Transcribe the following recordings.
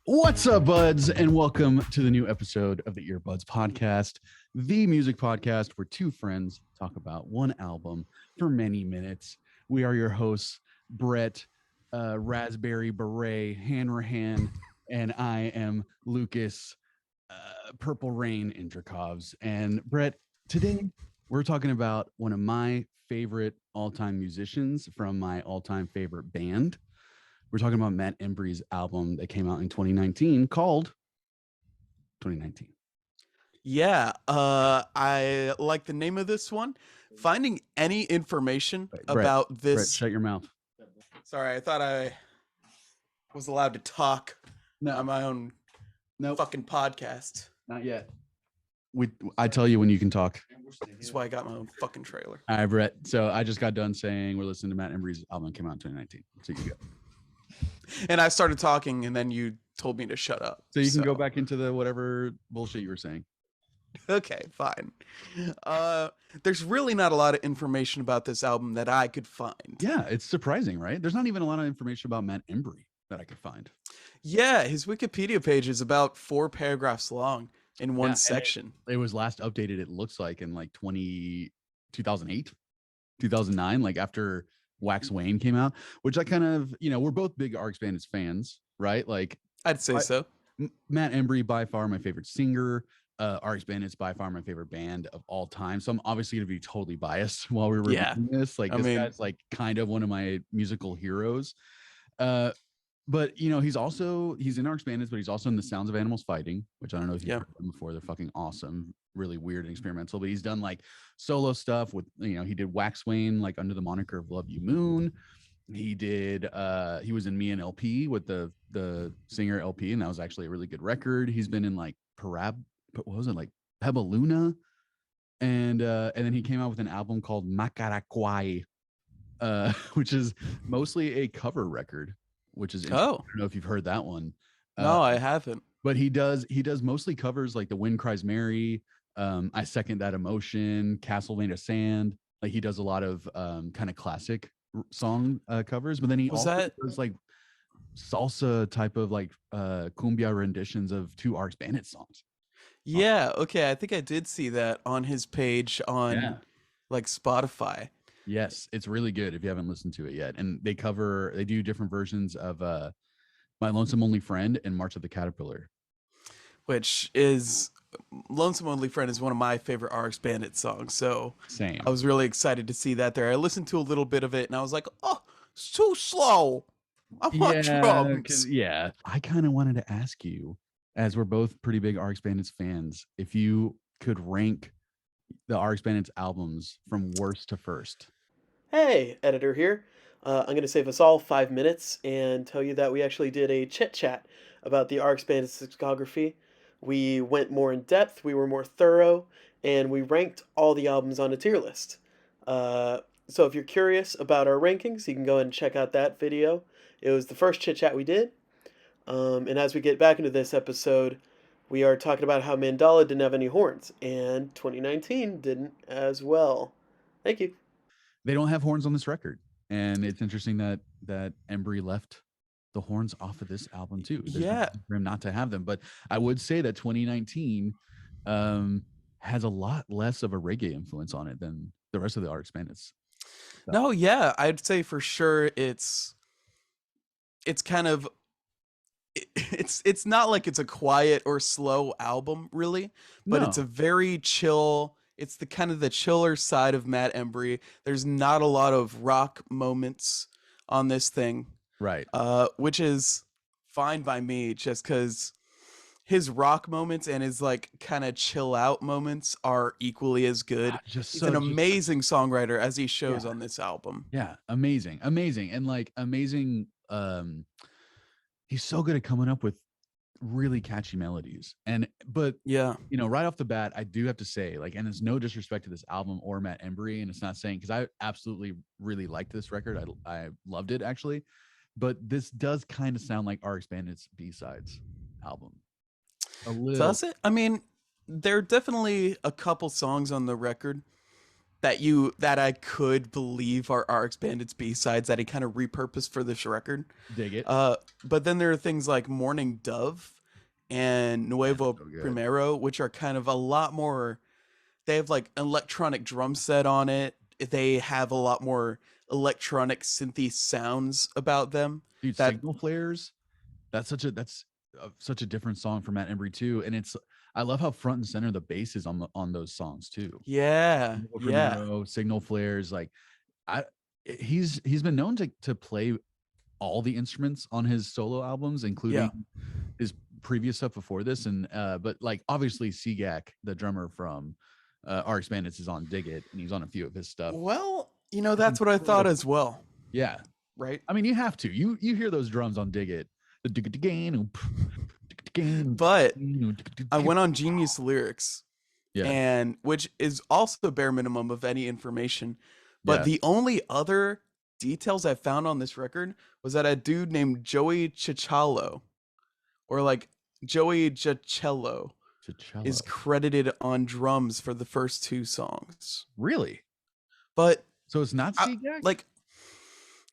What's up, buds, and welcome to the new episode of the Earbuds Podcast, the music podcast where two friends talk about one album for many minutes. We are your hosts, Brett, Raspberry Beret, Hanrahan, and I am Lucas, Purple Rain Indrakovs. And Brett, today we're talking about one of my favorite all-time musicians from my all-time favorite band. We're talking about Matt Embree's album that came out in 2019 called 2019. Yeah, I like the name of this one. Finding any information about this. Brett, shut your mouth. Sorry, I thought I was allowed to talk on my own fucking podcast. Not yet. I tell you when you can talk. That's why I got my own fucking trailer. All right, Brett. So I just got done saying we're listening to Matt Embree's album that came out in 2019. So you go. And I started talking, and then you told me to shut up. So you can go back into the whatever bullshit you were saying. Okay, fine. There's really not a lot of information about this album that I could find. Yeah, it's surprising, right? There's not even a lot of information about Matt Embree that I could find. Yeah, his Wikipedia page is about 4 paragraphs long in one section. It was last updated, it looks like, in like 2008, 2009, like after Wax Wayne came out, which I kind of, we're both big RX Bandits fans, right? Like, I'd say so. Matt Embree, by far my favorite singer. RX Bandits, by far my favorite band of all time. So I'm obviously going to be totally biased while we were reviewing this. Like, this guy's like kind of one of my musical heroes. But he's in RX Bandits, but he's also in the Sounds of Animals Fighting, which I don't know if you've heard them before. They're fucking awesome, really weird and experimental. But he's done like solo stuff with, he did Wax Wayne like under the moniker of Love You Moon. He did he was in Me and LP with the singer LP, and that was actually a really good record. He's been in like Pebaluna, and then he came out with an album called Macaraquai, which is mostly a cover record, which is interesting. I don't know if you've heard that one. No, I haven't. But he does mostly covers like The Wind Cries Mary, I Second That Emotion, Castlevania Sand. Like he does a lot of kind of classic song covers, but then he also does like salsa type of like cumbia renditions of 2 RX Bandits songs. Yeah, okay, I think I did see that on his page on like Spotify. Yes, it's really good if you haven't listened to it yet. And they do different versions of My Lonesome Only Friend and March of the Caterpillar. Which is Lonesome Only Friend is one of my favorite RX Bandit songs. So same. I was really excited to see that there. I listened to a little bit of it and I was like, oh, it's too slow. I want drums. Yeah. I kind of wanted to ask you, as we're both pretty big RX Bandits fans, if you could rank the RX Bandits albums from worst to first. Hey, editor here. I'm going to save us all 5 minutes and tell you that we actually did a chit-chat about the RX Bandits discography. We went more in depth, we were more thorough, and we ranked all the albums on a tier list. So if you're curious about our rankings, you can go ahead and check out that video. It was the first chit-chat we did. And as we get back into this episode, we are talking about how Mandala didn't have any horns, and 2019 didn't as well. Thank you. They don't have horns on this record, and it's interesting that Embree left the horns off of this album too. There's for him not to have them, but I would say that 2019 has a lot less of a reggae influence on it than the rest of the RX Bandits. So. No, yeah, I'd say for sure it's kind of it's not like it's a quiet or slow album really, but it's a very chill. It's the kind of the chiller side of Matt Embree. There's not a lot of rock moments on this thing, right? Which is fine by me, just because his rock moments and his like kind of chill out moments are equally as good. He's an amazing songwriter, as he shows on this album. Yeah, amazing, and like amazing. He's so good at coming up with really catchy melodies, but right off the bat, I do have to say, like, and it's no disrespect to this album or Matt Embree, and it's not saying, because I absolutely really liked this record, I loved it actually, but this does kind of sound like RX Bandits B-sides album a little. Does it? I mean, there are definitely a couple songs on the record that I could believe are RX Bandits B-sides that he kind of repurposed for this record. Dig it. But then there are things like Morning Dove and Nuevo So good. Primero, which are kind of a lot more. They have like an electronic drum set on it. They have a lot more electronic synthy sounds about them. Dude, Signal Flares. That's such a different song from Matt Embree too, and I love how front and center the bass is on those songs too. Yeah, Primero, Signal Flares, like he's been known to play all the instruments on his solo albums, including his previous stuff before this, and but like obviously Seagak, the drummer from RX Bandits, is on Dig It, and he's on a few of his stuff. Well, that's what I thought as well. Yeah, right. I mean, you have to. You hear those drums on Dig It. But I went on Genius Lyrics, and which is also bare minimum of any information. But the only other details I found on this record was that a dude named Joey Cicciolo, or like Joey Giacello, is credited on drums for the first 2 songs. Really? But so it's not Seagak? Like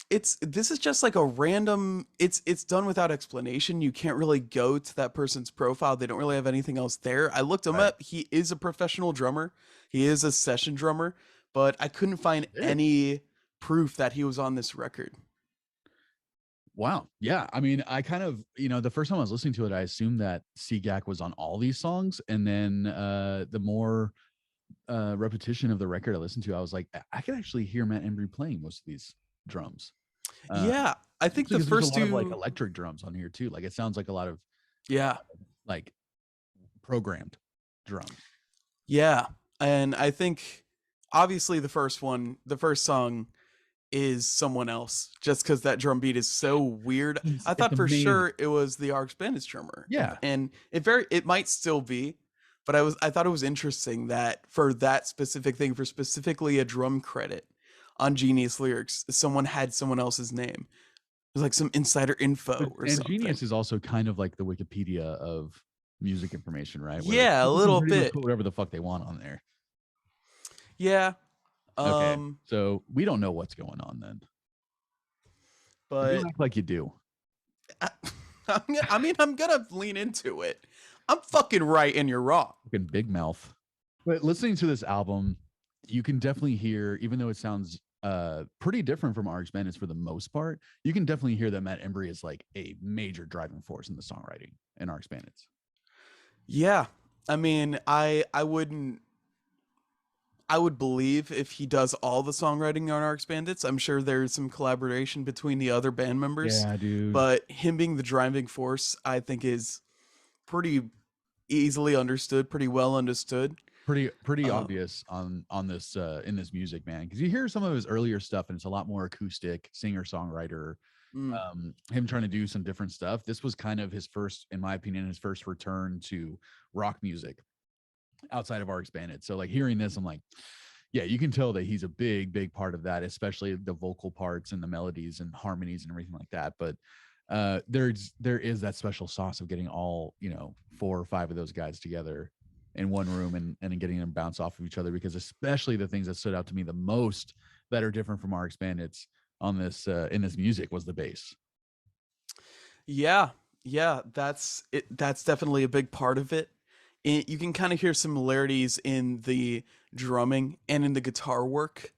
this is just like a random, it's done without explanation. You can't really go to that person's profile. They don't really have anything else there. I looked him up. He is a professional drummer. He is a session drummer, but I couldn't find any proof that he was on this record. Wow. Yeah. I mean, I kind of, the first time I was listening to it, I assumed that Seagak was on all these songs. And then the more repetition of the record I listened to, I was like, I could actually hear Matt Embree playing most of these drums. Yeah. I think the first 2 like electric drums on here too. Like it sounds like a lot of like programmed drums. Yeah. And I think obviously the first song is someone else, just because that drum beat is so weird. I thought for sure it was the RX Bandits drummer. Yeah. And it might still be, but I thought it was interesting that for that specific thing, for specifically a drum credit on Genius Lyrics, someone had someone else's name. It was like some insider info or something. And Genius is also kind of like the Wikipedia of music information, right? Where a little bit. Put whatever the fuck they want on there. Yeah. Okay. So we don't know what's going on then. But you act like you do. I mean, I'm gonna lean into it. I'm fucking right and you're wrong. Fucking big mouth. But listening to this album, you can definitely hear, even though it sounds pretty different from RX Bandits for the most part, you can definitely hear that Matt Embree is like a major driving force in the songwriting in RX Bandits. Yeah. I mean, I would believe if he does all the songwriting on RX Bandits. I'm sure there's some collaboration between the other band members. Yeah, dude. But him being the driving force, I think, is pretty easily understood, pretty well understood. Pretty obvious on this in this music, man, because you hear some of his earlier stuff and it's a lot more acoustic, singer-songwriter, him trying to do some different stuff. This was kind of his first, in my opinion, his first return to rock music outside of RX Bandits. So like hearing this, I'm like, yeah, you can tell that he's a big part of that, especially the vocal parts and the melodies and harmonies and everything like that. But there is that special sauce of getting all 4 or 5 of those guys together in one room and getting them bounce off of each other, because especially the things that stood out to me the most that are different from RX Bandits on this in this music was the bass. Yeah, that's it. That's definitely a big part of it. You can kind of hear similarities in the drumming and in the guitar work,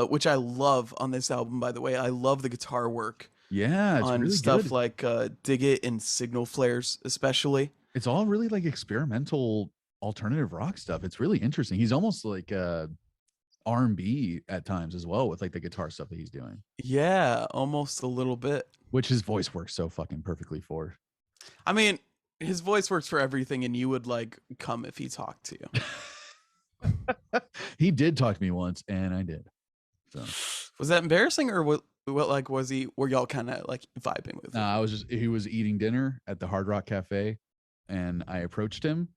which I love on this album, by the way. I love the guitar work. Yeah, it's on really stuff good. like Dig It and Signal Flares, especially. It's all really like experimental alternative rock stuff. It's really interesting. He's almost like R&B at times as well, with like the guitar stuff that he's doing. Yeah, almost a little bit. Which his voice works so fucking perfectly for. I mean, his voice works for everything, and you would like come if he talked to you. He did talk to me once, and I did. So was that embarrassing, or what like were y'all kind of like vibing with him? He was eating dinner at the Hard Rock Cafe, and I approached him.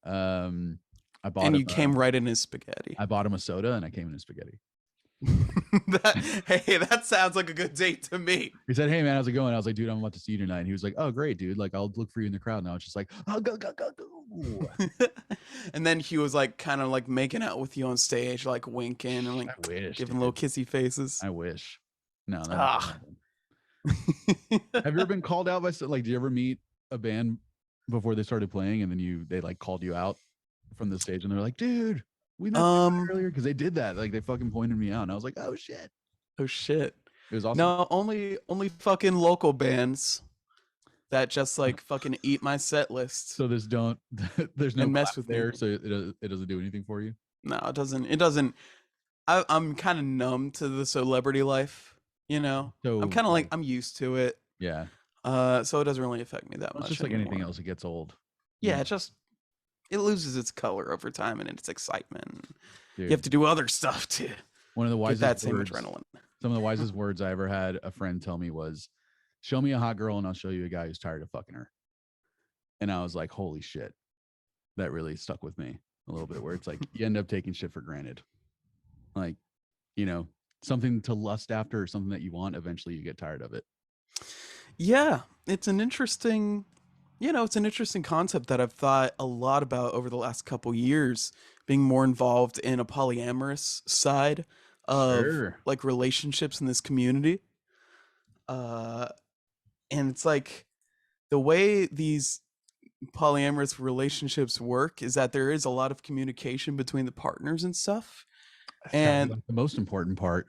I bought and him, you came right in his spaghetti. I bought him a soda, and I came in his spaghetti. Hey, that sounds like a good date to me. He said, "Hey man, how's it going?" I was like, "Dude, I'm about to see you tonight." And he was like, "Oh, great, dude. Like, I'll look for you in the crowd." Now it's just like, "Oh, go, go, go, go." And then he was like kind of like making out with you on stage, like winking and like I wish, giving dude. little kissy faces. I wish. No, that never Ah. happened. Have you ever been called out by like? Did you ever meet a band before they started playing, and then they like called you out from the stage, and they're like, "Dude, we met earlier," because they did that. Like they fucking pointed me out, and I was like, "Oh shit." Oh shit. It was awesome. No, only fucking local bands that just like fucking eat my set list. So there's no mess with there, me. so it doesn't do anything for you. No, it doesn't. I'm kind of numb to the celebrity life, you know. So I'm kind of like I'm used to it. Yeah. So it doesn't really affect me that much. It's just like anything else, it gets old. Yeah, it loses its color over time and its excitement. Dude, you have to do other stuff to one of the wisest get that same words, adrenaline. Some of the wisest words I ever had a friend tell me was, "Show me a hot girl and I'll show you a guy who's tired of fucking her." And I was like, holy shit. That really stuck with me a little bit, where it's like you end up taking shit for granted. Like, you know, something to lust after or something that you want, eventually you get tired of it. Yeah, it's an interesting concept that I've thought a lot about over the last couple years, being more involved in a polyamorous side of like relationships in this community. And it's like the way these polyamorous relationships work is that there is a lot of communication between the partners and stuff. And like the most important part.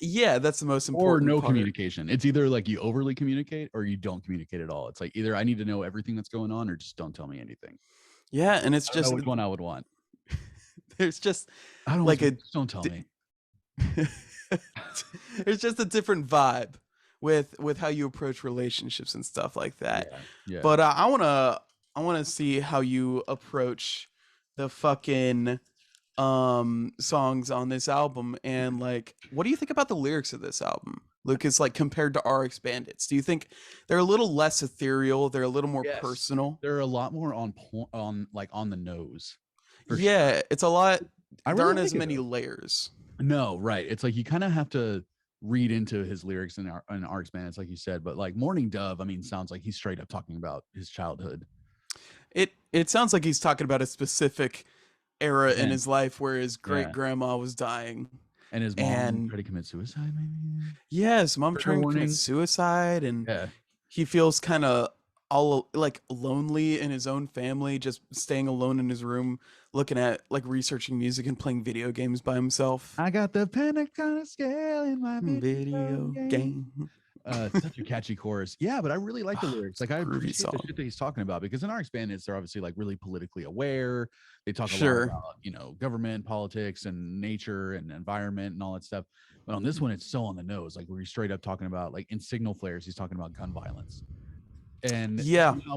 Yeah, that's the most important Or no part. communication. It's either like you overly communicate or you don't communicate at all. It's like either I need to know everything that's going on or just don't tell me anything. Yeah, and it's just which one I would want. There's just I don't like don't tell me. There's just a different vibe with how you approach relationships and stuff like that. Yeah. But I wanna see how you approach the fucking songs on this album, and like what do you think about the lyrics of this album, Lucas, like compared to RX Bandits? Do you think they're a little less ethereal, they're a little more personal? They're a lot more on the nose. Yeah, sure. It's a lot. There aren't as many though. Layers. No, right. It's like you kind of have to read into his lyrics in RX Bandits, like you said, but like Morning Dove, I mean, sounds like he's straight up talking about his childhood. It sounds like he's talking about a specific era in his life where his great grandma was dying and his mom tried to commit suicide, maybe. Yeah, his mom trying to commit suicide, and he feels kind of all like lonely in his own family, just staying alone in his room, looking at like researching music and playing video games by himself. I got the Pentagon scale in my video game. Such a catchy chorus. Yeah, but I really like the lyrics. Like I appreciate the shit that he's talking about, because in RX Bandits, they're obviously like really politically aware. They talk a lot about, you know, government, politics, and nature and environment and all that stuff. But on this one, it's so on the nose. Like where he's straight up talking about, like in Signal Flares, he's talking about gun violence. And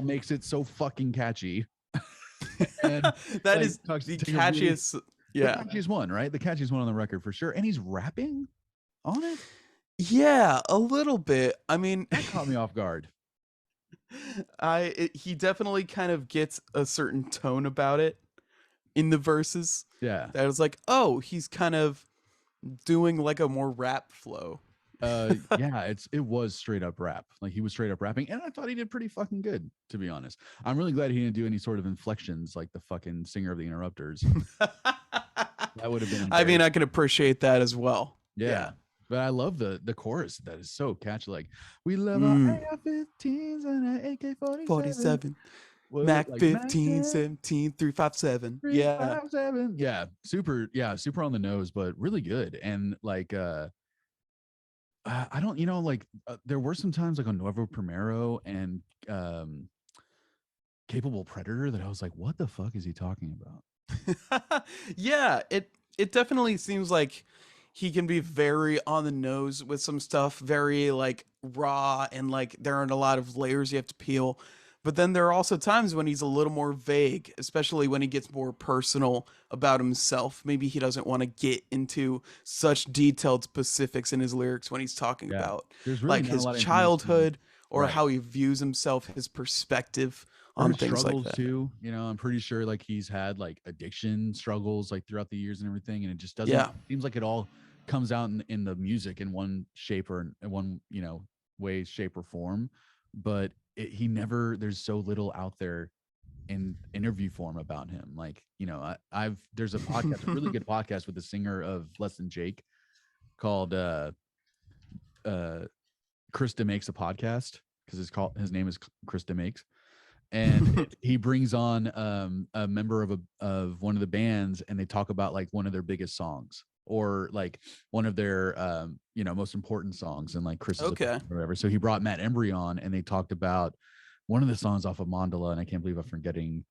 makes it so fucking catchy. And that is the catchiest. The catchiest one, right? The catchiest one on the record for sure. And he's rapping on it. Yeah, a little bit. I mean, that caught me off guard. He definitely kind of gets a certain tone about it in the verses. Yeah, that was like, oh, he's kind of doing like a more rap flow. Yeah, it was straight up rap. Like he was straight up rapping, and I thought he did pretty fucking good, to be honest. I'm really glad he didn't do any sort of inflections like the fucking singer of the Interrupters. That would have been. I mean, I can appreciate that as well. Yeah. But I love the chorus. That is so catchy. Like, we love our AR-15s and our AK-47. Mac 15, 17, 357. Yeah. Yeah. Super on the nose, but really good. And like, I don't, you know, like there were some times like on Nuevo Primero and Capable Predator that I was like, what the fuck is he talking about? Yeah, it definitely seems like he can be very on the nose with some stuff, very like raw, and like there aren't a lot of layers you have to peel. But then there are also times when he's a little more vague, especially when he gets more personal about himself. Maybe he doesn't want to get into such detailed specifics in his lyrics when he's talking about really like his childhood or how he views himself, his perspective on things like that. Too, you know, I'm pretty sure like he's had like addiction struggles like throughout the years and everything, and it just doesn't seems like it all comes out in the music in one shape or in one, way, shape, or form, but he never, there's so little out there in interview form about him. Like, there's a podcast, a really good podcast with the singer of Less Than Jake called Chris DeMakes a Podcast, because his name is Chris DeMakes, and he brings on a member of one of the bands, and they talk about like one of their biggest songs, or like one of their most important songs, and like Chris's Okay. or whatever. So he brought Matt Embree on, and they talked about one of the songs off of Mandala, and I can't believe I'm forgetting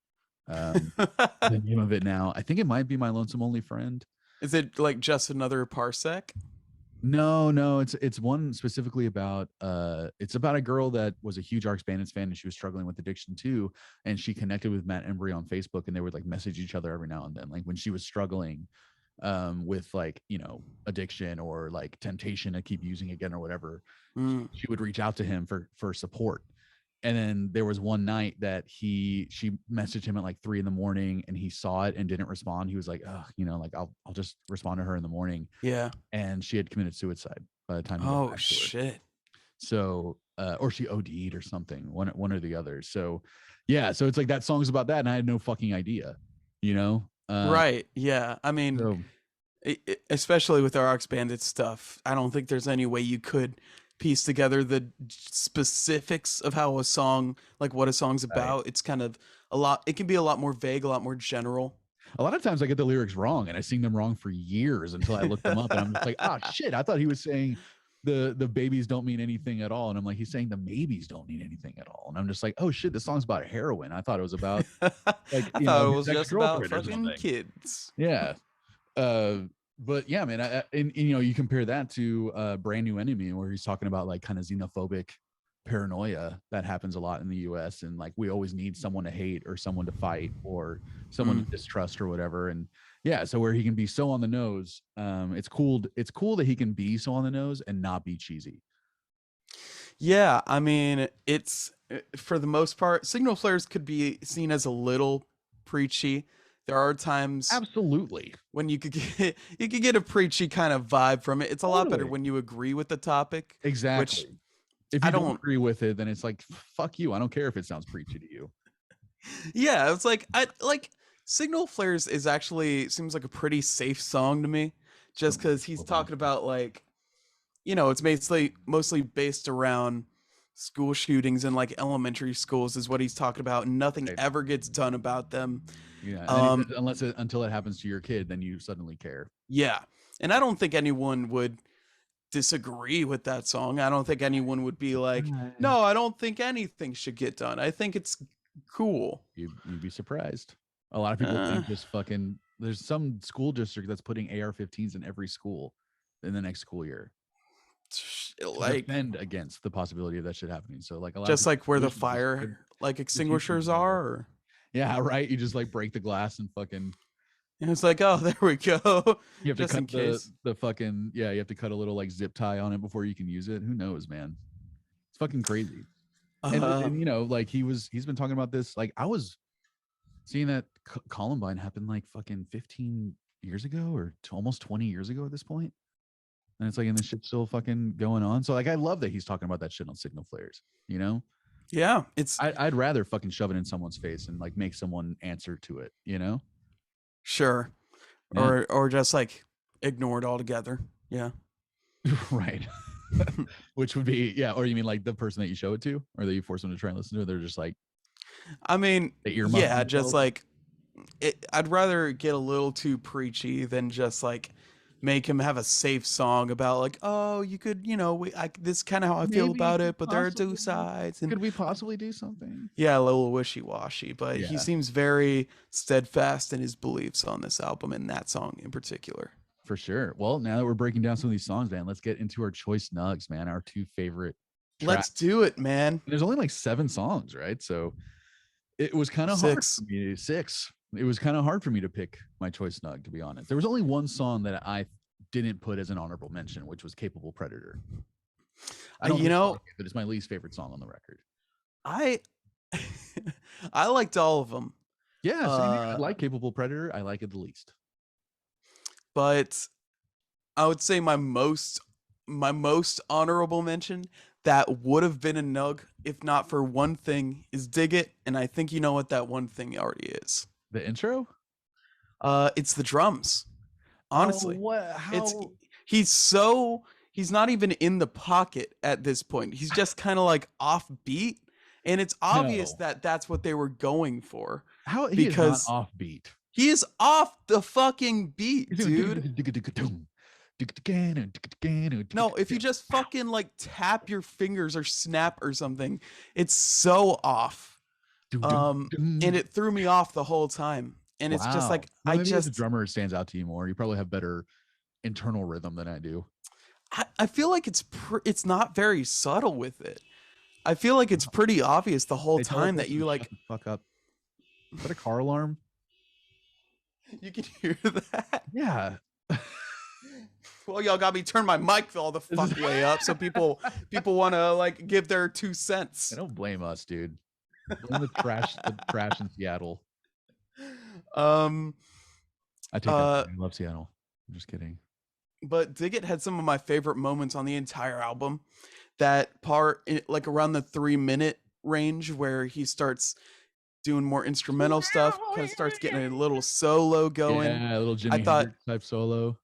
the name of it now. I think it might be My Lonesome Only Friend. Is it like Just Another Parsec? No, it's one specifically about it's about a girl that was a huge RX Bandits fan, and she was struggling with addiction too, and she connected with Matt Embree on Facebook, and they would like message each other every now and then, like when she was struggling with like addiction or like temptation to keep using again or whatever. She would reach out to him for support. And then there was one night that she messaged him at like 3 a.m, and he saw it and didn't respond. He was like, oh, like I'll just respond to her in the morning. Yeah. And she had committed suicide by the time he got back to her. Shit. So or she OD'd or something, one or the other. So yeah, so it's like that song's about that, and I had no fucking idea, right. Yeah. I mean, especially with our RX Bandits stuff, I don't think there's any way you could piece together the specifics of how a song, like what a song's about. Right. It's kind of it can be a lot more vague, a lot more general. A lot of times I get the lyrics wrong, and I sing them wrong for years until I look them up, and I'm just like, oh shit, I thought he was saying the babies don't mean anything at all. And I'm like, he's saying the maybes don't mean anything at all. And I'm just like, oh shit, this song's about heroin. I thought it was about like, I thought it was just about fucking kids. Yeah. But yeah, man, and you compare that to Brand New Enemy, where he's talking about like kind of xenophobic paranoia that happens a lot in the US, and like we always need someone to hate or someone to fight or someone to distrust or whatever. And yeah, so where he can be so on the nose, it's cool that he can be so on the nose and not be cheesy. Yeah, I mean, it's for the most part, Signal Flares could be seen as a little preachy. There are times absolutely when you could get a preachy kind of vibe from it. It's a lot better when you agree with the topic. Exactly. Which, if you don't agree with it, then it's like, fuck you. I don't care if it sounds preachy to you. Yeah, it's like Signal Flares is actually seems like a pretty safe song to me, just because he's talking about like, it's mostly based around school shootings in like elementary schools is what he's talking about, and nothing ever gets done about them. Yeah, until it happens to your kid, then you suddenly care. Yeah, and I don't think anyone would disagree with that song. I don't think anyone would be like, no, I don't think anything should get done. I think it's cool. You'd be surprised. A lot of people think just fucking. There's some school district that's putting AR-15s in every school in the next school year. Like defend against the possibility of that shit happening. So like a lot just like where the fire like extinguishers are, or yeah, right. You just like break the glass and fucking. And it's like, oh, there we go. You have to cut the fucking you have to cut a little like zip tie on it before you can use it. Who knows, man? It's fucking crazy. And like he's been talking about this. Like I was seeing that Columbine happened like fucking 15 years ago or almost 20 years ago at this point. And it's like, and this shit's still fucking going on. So like, I love that he's talking about that shit on Signal Flares, Yeah, I'd rather fucking shove it in someone's face and like make someone answer to it, Sure. Yeah. Or just like ignore it altogether. Yeah. Right. Which would be, yeah. Or you mean like the person that you show it to, or that you force them to try and listen to it? They're just like, I mean, yeah, just like I'd rather get a little too preachy than just like make him have a safe song about like, oh, you could, this is kind of how I feel about it, but there are two sides. And could we possibly do something? Yeah, a little wishy-washy, but he seems very steadfast in his beliefs on this album and that song in particular. For sure. Well, now that we're breaking down some of these songs, man, let's get into our choice nugs, man. Our two favorite tracks. Let's do it, man. And there's only like 7 songs, right? So it was kind of hard for me. 6. It was kind of hard for me to pick my choice snug, to be honest. There was only one song that I didn't put as an honorable mention, which was Capable Predator. I don't but it's my least favorite song on the record. I liked all of them. Yeah, I like Capable Predator. I like it the least. But I would say my most honorable mention that would have been a nug if not for one thing is Dig It, and I think you know what that one thing already is. The intro? It's the drums. Oh, Honestly. what? It's How? he's not even in the pocket at this point. He's just kind of like off beat, and it's obvious No. that that's what they were going for How he is not because offbeat. he is off the fucking beat, He's doing dude. No, if you just fucking like tap your fingers or snap or something, it's so off. And it threw me off the whole time. And it's just Wow. like Well, I maybe as a just drummer, it stands out to you more. You probably have better internal rhythm than I do. I feel like it's not very subtle with it. I feel like it's pretty obvious the whole They tell a time that person you to like shut the fuck up. Is that a car alarm? you can hear that. Yeah. Well, y'all got me turn my mic all the fuck way up so people want to like give their 2 cents. They don't blame us, dude. Blame the trash in Seattle. Um I take that. I love Seattle. I'm just kidding. But Dig It had some of my favorite moments on the entire album. That part, like around the 3-minute range, where he starts doing more instrumental stuff, kind of starts getting a little solo going. Yeah, a little Jimi I thought Hendrix type solo.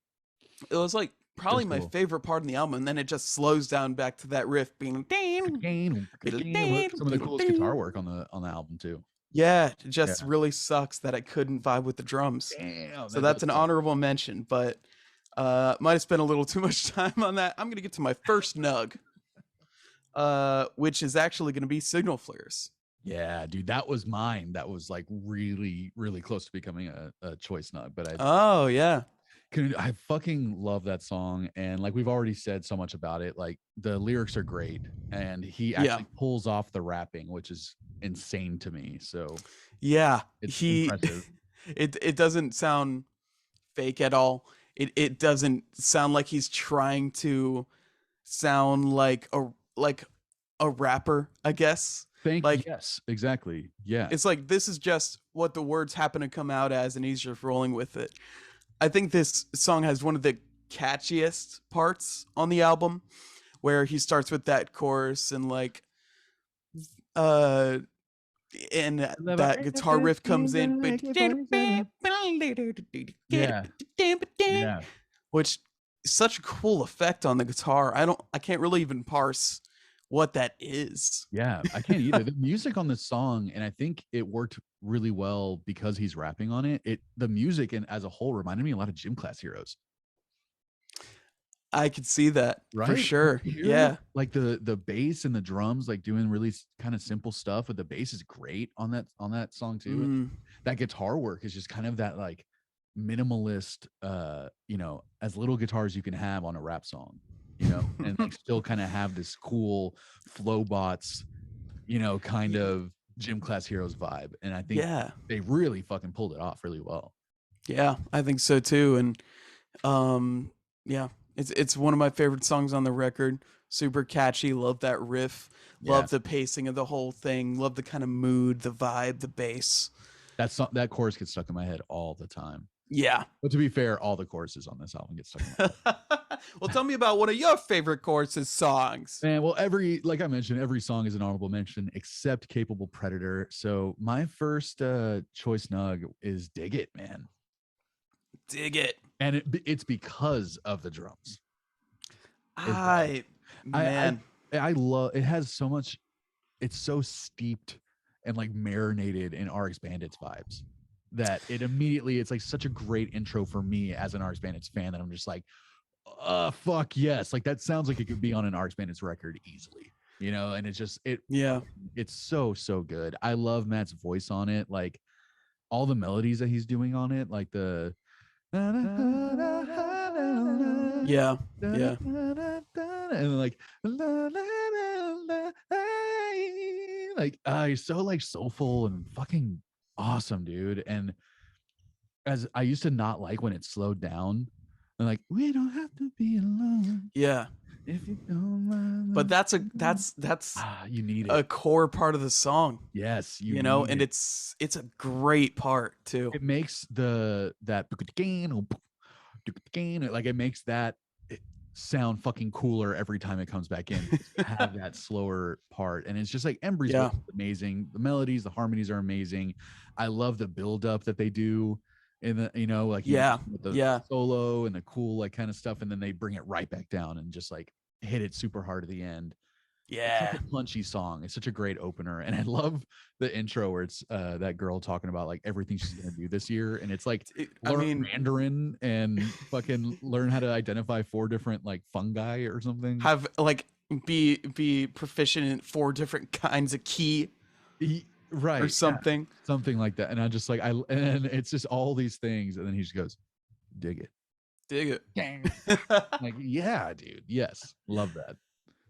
it was like probably That's my cool. favorite part in the album, and then it just slows down back to that riff being Some of the coolest guitar work on the album too. yeah, it just really sucks that I couldn't vibe with the drums. Damn, So that's an honorable mention, but might have spent a little too much time on that. I'm gonna get to my first nug, which is actually gonna be Signal Flares. Yeah, dude, that was mine. That was like really, really close to becoming a choice nug. But I fucking love that song, and like we've already said so much about it. Like the lyrics are great, and he actually pulls off the rapping, which is insane to me. So yeah, it's impressive. it doesn't sound fake at all. It doesn't sound like he's trying to sound like a rapper, I guess. Yes, exactly. Yeah. It's like this is just what the words happen to come out as, and he's just rolling with it. I think this song has one of the catchiest parts on the album, where he starts with that chorus and like and that guitar riff comes in, which is such a cool effect on the guitar. I can't really even parse what that is. Yeah, I can't either. The music on this song, and I think it worked really well because he's rapping on it. The music and as a whole reminded me a lot of Gym Class Heroes. I could see that for Right? sure. Yeah. Like the bass and the drums, like doing really kind of simple stuff, but the bass is great on that song too. Mm. That guitar work is just kind of that like minimalist, as little guitars you can have on a rap song, and like still kind of have this cool flow bots, kind of Gym Class Heroes vibe. And I think they really fucking pulled it off really well. Yeah, I think so too. And yeah. It's one of my favorite songs on the record. Super catchy. Love that riff. Love the pacing of the whole thing. Love the kind of mood, the vibe, the bass. That chorus gets stuck in my head all the time. Yeah. But to be fair, all the choruses on this album get stuck in my head. Well, tell me about one of your favorite choruses songs. And well, like I mentioned, every song is an honorable mention except Capable Predator. So my first choice nug is Dig It, man. Dig It. And it's because of the drums. I love it. Has so much, it's so steeped and like marinated in RX Bandits vibes that it's like such a great intro for me as an RX Bandits fan that I'm just like, fuck yes. Like that sounds like it could be on an RX Bandits record easily, and it's just, it's so good. I love Matt's voice on it. Like all the melodies that he's doing on it, like the, and like he's so like soulful and fucking awesome, dude. And as I used to not like when it slowed down, and like we don't have to be alone. Yeah. If you don't mind. But that's you need it. A core part of the song. Yes, and it's a great part too. It makes that like it makes that sound fucking cooler every time it comes back in. Have that slower part, and it's just like Embree's voice is amazing. The melodies, the harmonies are amazing. I love the build up that they do in the, you know, like with the solo and the cool like kind of stuff, and then they bring it right back down and just like hit it super hard at the end. It's such a punchy song. It's such a great opener. And I love the intro where it's that girl talking about like everything she's gonna do this year. And it's like learn Mandarin and fucking learn how to identify 4 different like fungi or something. Have like be proficient in 4 different kinds of key. Right. Or something. Yeah, something like that. And I just like and it's just all these things. And then he just goes, dig it. Dig it. Like, yeah, dude. Yes. Love that.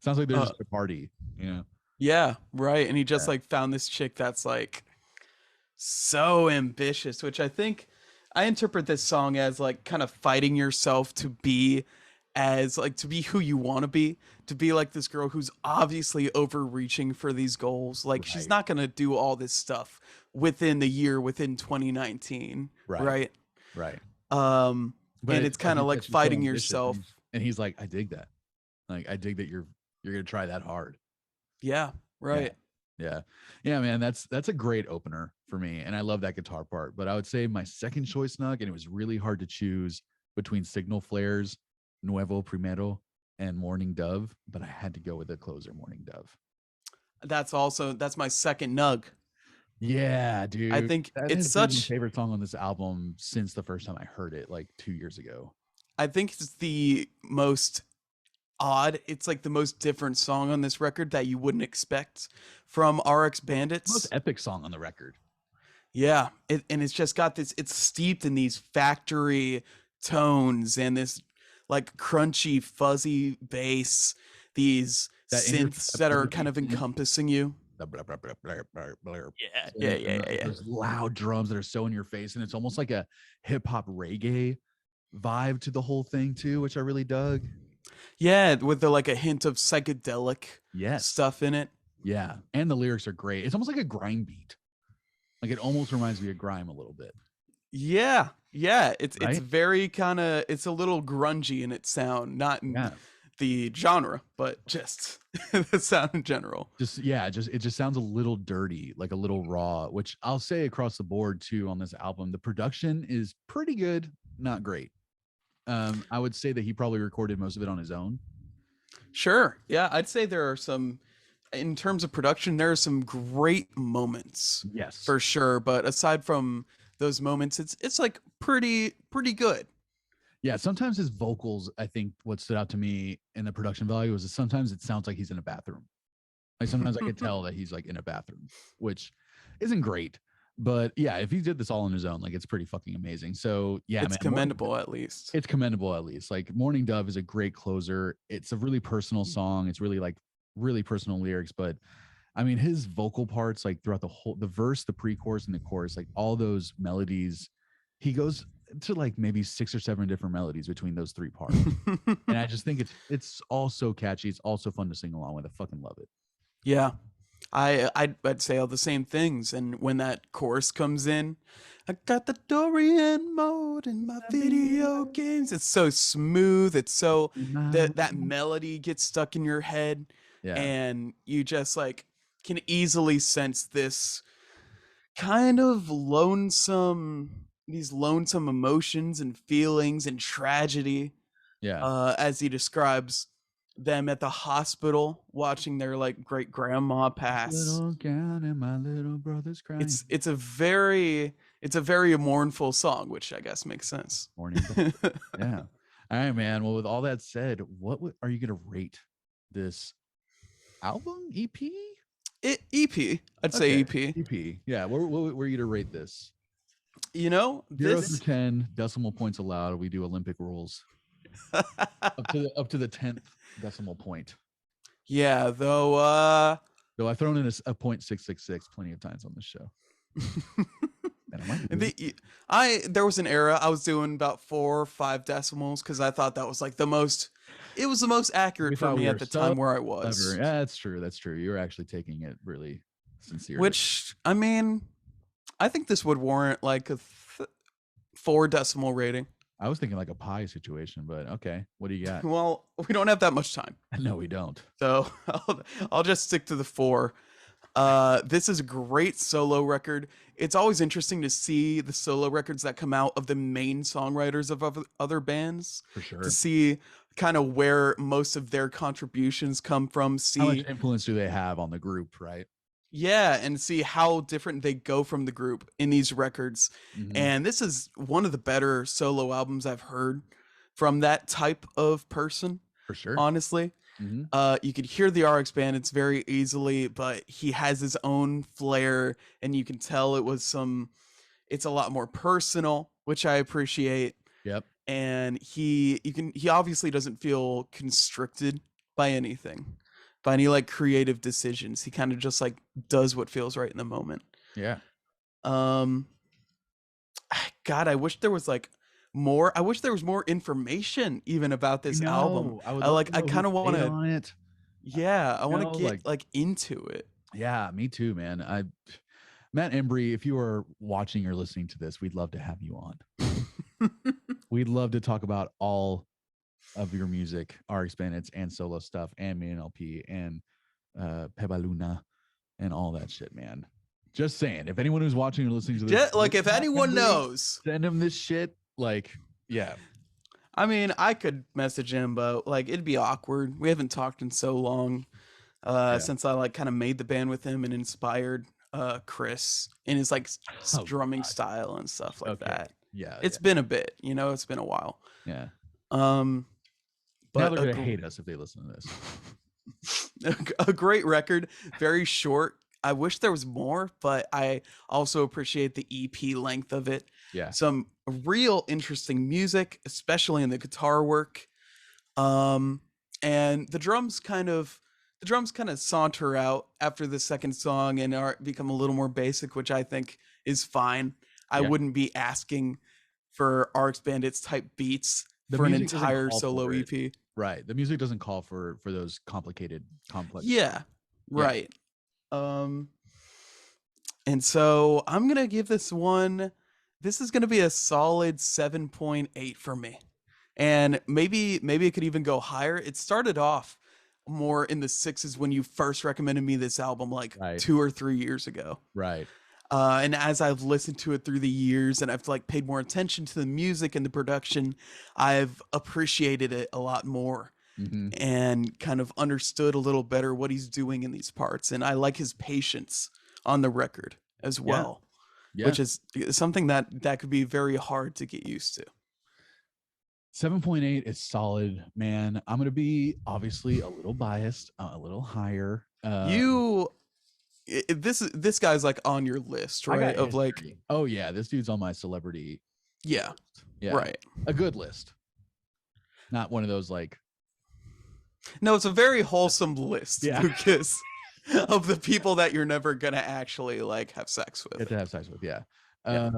Sounds like there's just a party, you know? Yeah, right. And he just like found this chick that's like so ambitious, which I think I interpret this song as like kind of fighting yourself to be who you want to be like this girl who's obviously overreaching for these goals. Like she's not going to do all this stuff within the year, within 2019. Right. And it's kind of like fighting yourself. And he's like, I dig that. Like, I dig that you're gonna try that hard. Yeah, right. Yeah, man. That's a great opener for me, and I love that guitar part. But I would say my second choice, Nug, and it was really hard to choose between Signal Flares, Nuevo Primero, and Morning Dove, but I had to go with the closer, Morning Dove. That's my second Nug. Yeah, dude. I think it's such my favorite song on this album since the first time I heard it, like 2 years ago. I think it's the most odd. It's like the most different song on this record that you wouldn't expect from RX Bandits. Most epic song on the record. Yeah, and it's just got this. It's steeped in these factory tones and this like crunchy, fuzzy bass. These synths that are kind of encompassing you. Yeah. Those loud drums that are so in your face, and it's almost like a hip hop reggae vibe to the whole thing too, which I really dug. Yeah, with the like a hint of psychedelic stuff in it. Yeah, and the lyrics are great. It's almost like a grime beat. Like it almost reminds me of grime a little bit. Yeah. It's very kind of, it's a little grungy in its sound, not in the genre, but just the sound in general. It just sounds a little dirty, like a little raw, which I'll say across the board too on this album. The production is pretty good, not great. I would say that he probably recorded most of it on his own. Sure. Yeah, I'd say there are some, in terms of production, there are some great moments. Yes, for sure. But aside from those moments, it's like pretty good. Yeah, sometimes his vocals, I think what stood out to me in the production value was that sometimes it sounds like he's in a bathroom. Like sometimes I could tell that he's like in a bathroom, which isn't great. But yeah, if he did this all on his own, like it's pretty fucking amazing. So yeah, it's commendable at least. It's commendable at least. Like Morning Dove is a great closer. It's a really personal song. It's really like really personal lyrics, but I mean his vocal parts, like throughout the verse, the pre-chorus, and the chorus, like all those melodies, he goes to like maybe 6 or 7 different melodies between those 3 parts. And I just think it's all so catchy. It's also fun to sing along with. I fucking love it. Yeah. I'd say all the same things, and when that chorus comes in, I got the Dorian mode in my video games. It's so smooth. It's so that melody gets stuck in your head, and you just like can easily sense this kind of these lonesome emotions and feelings and tragedy. Yeah, as he describes them at the hospital watching their like great grandma pass. Little gown and my little brother's crying. It's a very mournful song, which I guess makes sense. Morning. Yeah. All right, man. Well, with all that said, what are you gonna rate this album? EP? EP. I'd say EP. EP. Yeah. Where are you gonna rate this? You know, 0 through 10 decimal points allowed. We do Olympic rules. up to the 10th decimal point. Yeah, though I've thrown in a 0.666 plenty of times on this show. There was an era I was doing about 4 or 5 decimals because I thought that was like the most accurate for me at the time where I was. Yeah, that's true. You were actually taking it really sincerely. Which, I mean, I think this would warrant like a 4 decimal rating. I was thinking like a pie situation, but okay. What do you got? Well, we don't have that much time, No, we don't. so I'll just stick to the 4. This is a great solo record. It's always interesting to see the solo records that come out of the main songwriters of other bands, For sure. to see kind of where most of their contributions come from. How much See, influence do they have on the group, right? yeah, and see how different they go from the group in these records. Mhm. And this is one of the better solo albums I've heard from that type of person, For sure. honestly. Mhm. You could hear the RX Bandits very easily, but he has his own flair, and you can tell it's a lot more personal, which I appreciate. Yep. And he obviously doesn't feel constricted by anything, by any like creative decisions. He kind of just like does what feels right in the moment. Yeah. God, I wish there was like more. I wish there was more information even about this album. I would I love like. to I know who kind of want played to. on it. Yeah, I want know, to get like into it. Yeah, me too, man. Matt Embree, if you are watching or listening to this, we'd love to have you on. We'd love to talk about all of your music, RX Bandits and solo stuff, and Me and LP and Peba Luna and all that shit, man. Just saying, if anyone who's watching or listening to this, Like if Matt anyone Embree, knows, send him this shit. Like, yeah, I mean, I could message him, but like it'd be awkward. We haven't talked in so long since I like kind of made the band with him and inspired Chris in his like Oh, drumming God. style and stuff like that. Yeah, It's been a bit, it's been a while. yeah. But Now they're gonna hate us if they listen to this. a great record, very short. I wish there was more, but I also appreciate the EP length of it. Yeah. Some real interesting music, especially in the guitar work. And the drums kind of saunter out after the second song and become a little more basic, which I think is fine. I Yeah. wouldn't be asking for RX Bandits type beats The for an music doesn't entire call solo for it. EP. Right. The music doesn't call for those complicated, complex. Yeah, right. And so I'm gonna give this one. This is gonna be a solid 7.8 for me, and maybe it could even go higher. It started off more in the 6s when you first recommended me this album, like Right. 2 or 3 years ago. Right. And as I've listened to it through the years and I've like paid more attention to the music and the production, I've appreciated it a lot more. Mhm. And kind of understood a little better what he's doing in these parts. And I like his patience on the record as well, Yeah. which is something that could be very hard to get used to. 7.8 is solid, man. I'm gonna be obviously a little biased, a little higher. This guy's like on your list, I got right? Of like, history. Oh yeah, this dude's on my celebrity. yeah, list. Yeah, right. A good list, not one of those like. No, it's a very wholesome list, Yeah. Lucas, of the people that you're never gonna actually like have sex with. Get to have sex with, yeah. Yeah.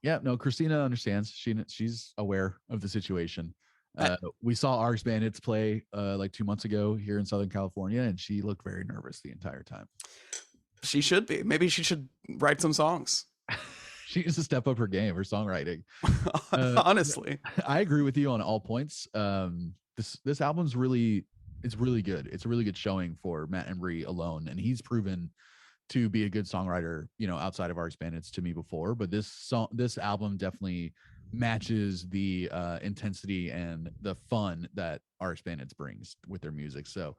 Yeah, no, Christina understands. She's aware of the situation. We saw RX Bandits play like 2 months ago here in Southern California, and she looked very nervous the entire time. She should be. Maybe she should write some songs. She needs to step up her game, her songwriting. Honestly, I agree with you on all points. This album's really good. It's a really good showing for Matt Embree alone, and he's proven to be a good songwriter, outside of RX Bandits to me before. But this album definitely matches the intensity and the fun that RX Bandits brings with their music. So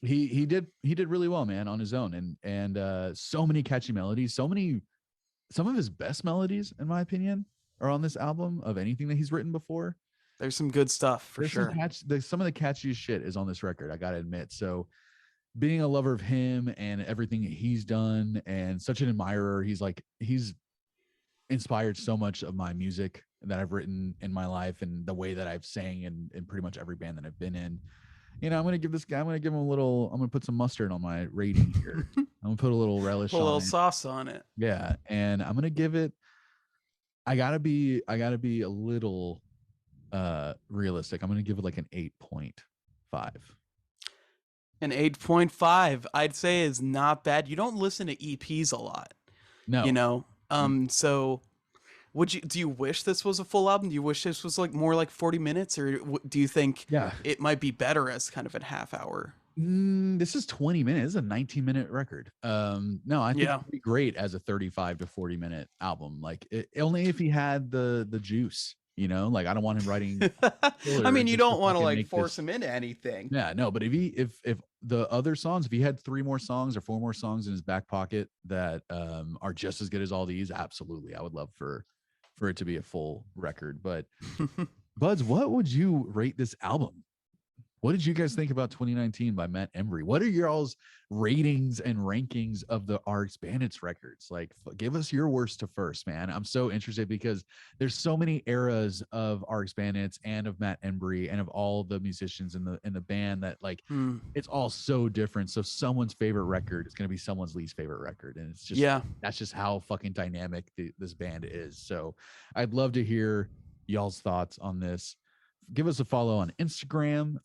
he did really well, man, on his own, and so many catchy melodies, some of his best melodies, in my opinion, are on this album of anything that he's written before. there's some good stuff for sure. Some of the catchiest shit is on this record, I gotta admit. So being a lover of him and everything he's done and such an admirer, he's inspired so much of my music that I've written in my life and the way that I've sang in pretty much every band that I've been in. I'm going to give him I'm going to put some mustard on my rating here. I'm going to put a little relish Put a little on it. sauce on it. Yeah. And I'm going to give it, I gotta be a little realistic. I'm going to give it like an 8.5. An 8.5, I'd say, is not bad. You don't listen to EPs a lot, No. So do you wish this was a full album? Do you wish this was like more like 40 minutes, or do you think it might be better as kind of a half hour? This is 20 minutes. This is a 19-minute record. No, I think it'd be great as a 35 to 40-minute album. Like only if he had the juice, you know. Like I don't want him writing. I mean, you don't want to like force him into anything. Yeah, no. But if the other songs, if he had 3 more songs or 4 more songs in his back pocket that are just as good as all these, absolutely, I would love for it to be a full record. But Buds, what would you rate this album? What did you guys think about 2019 by Matt Embree? What are y'all's ratings and rankings of the RX Bandits records? Like, give us your worst to first, man. I'm so interested because there's so many eras of RX Bandits and of Matt Embree and of all the musicians in the band that like it's all so different. So someone's favorite record is going to be someone's least favorite record, and it's just that's just how fucking dynamic this band is. So I'd love to hear y'all's thoughts on this. Give us a follow on Instagram.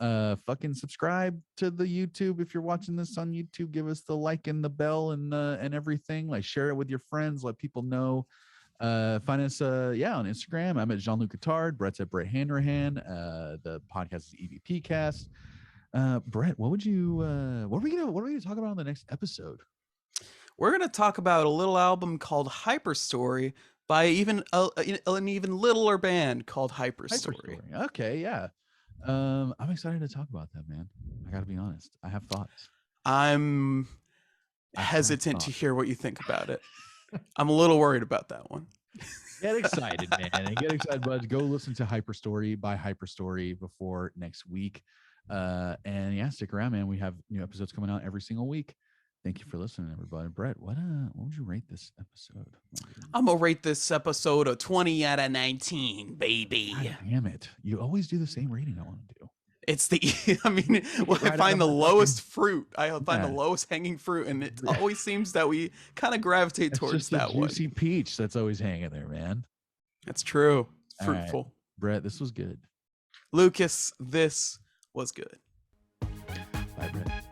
Fucking subscribe to the YouTube if you're watching this on YouTube. Give us the like and the bell and everything. Like share it with your friends. Let people know. Find us on Instagram. I'm at Jean-Luc Guitard. Brett's at Brett Hanrahan. The podcast is EVP Cast. Brett, what are we gonna talk about on the next episode? We're gonna talk about a little album called Hyperstory by an even littler band called Hyperstory. Okay, yeah. I'm excited to talk about that, man. I gotta be honest. I have thoughts. I'm hesitant to hear what you think about it. I'm a little worried about that one. Get excited, man. Get excited, buds. Go listen to Hyperstory by Hyperstory before next week. And stick around, man. We have new episodes coming out every single week. Thank you for listening, everybody. Brett, what would you rate this episode? I'm gonna rate this episode a 20 out of 19, baby. God damn it. You always do the same rating I want to do. It's I find the lowest fruit. I find the lowest hanging fruit, and it always seems that we kind of gravitate towards that one. Juicy peach that's always hanging there, man. That's true. It's fruitful. Right. Brett, this was good. Lucas, this was good. Bye, Brett.